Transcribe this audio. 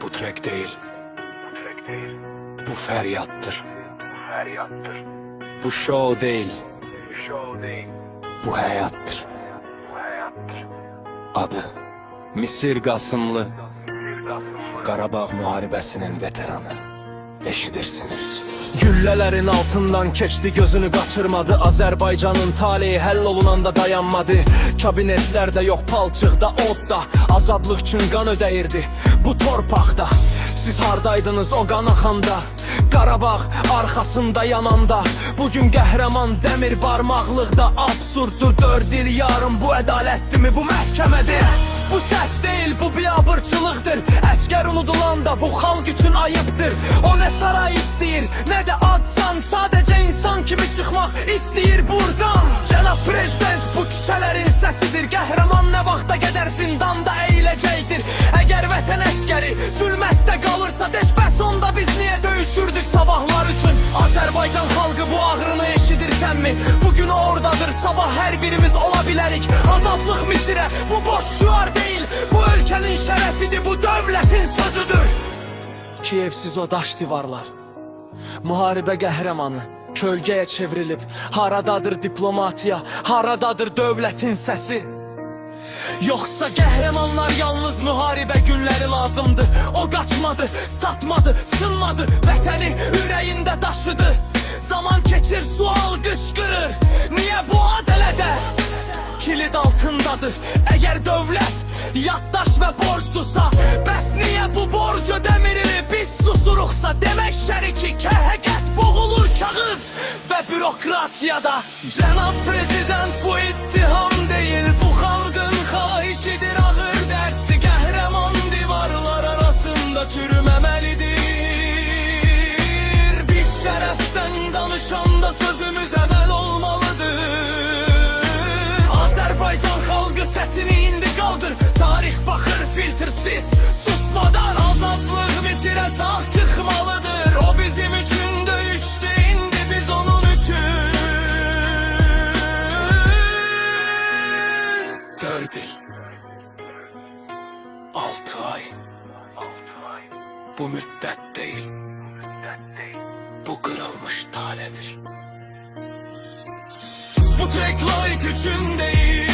Bu trek değil. Bu feryattır. Bu show değil. Bu hayattır. Adı Misir Qasımlı, Qarabağ müharibəsinin veteranı. Eşidirsiniz. Güllələrin altından keçdi, gözünü qaçırmadı. Azərbaycanın taleyi həll olunanda dayanmadı. Kabinetlərdə yox, palçıqda, odda azadlıq üçün qan ödəyirdi bu torpaqda. Siz hardaydınız o qan axanda? Qarabağ arxasında yananda. Bugün qəhrəman dəmir barmaqlıqda. Absurddur 4 il yarım, bu ədalətdirmi, bu məhkəmədir? Bu səhv deyil, bu biabırçılıqdır. Əskər unudulanda bu xalq üçün ayıbdır. O nə saray istəyir, nə də adsan, sadəcə insan kimi çıxmaq istəyir buradan. Cənab Prezident bu küçələrin səsidir. Qəhrəman nə vaxta qədər zindanda əyiləcəkdir. Əgər vətən əskəri zülmətdə qalırsa, deş bəs onda biz niyə döyüşürdük sabahlar üçün? Azərbaycan xalqı bu ağrını eşidirsənmi? Bugün oradadır, sabah hər birimiz ola bilərik. Azadlıq Misirə, bu boş şüar değil, bu ölkənin şərəfidir, bu dövlətin sözüdür. Kiyevsiz o daş divarlar, müharibə qəhrəmanı kölgəyə çevrilib. Haradadır diplomatiya, haradadır dövlətin səsi? Yoxsa qəhrəmanlar yalnız müharibə günləri lazımdı? O qaçmadı, satmadı, sınmadı, vətəni ürəyində daşıdı. Zaman keçir, sual qışqırır, niyə bu adələdə? Kilid altındadır. Əgər dövlət yaddaş və borcdursa, bəs niyə bu borcu dəmirili biz susuruqsa? Demək şəriki kəhəqət boğulur kağız və bürokratiyada. Cənab Prezident, bu ittiham deyil, bu xalqın xahişidir, ağır dərsdir. Qəhrəman divarlar arasında çürüməməlidir. Biz şərəfdən danışanda sözümüz əməl olmalıdır. Azərbaycan xalqı səsini indi qaldır. Tarix baxır filtrsiz, susmadan. Azadlıq Misirə sağ çıxmalıdır. O bizim üçün döyüşdü, indi biz onun üçün. 4 il, 6 ay, bu müddət deyil, bu qırılmış taledir. Bu trek layık üçün değil,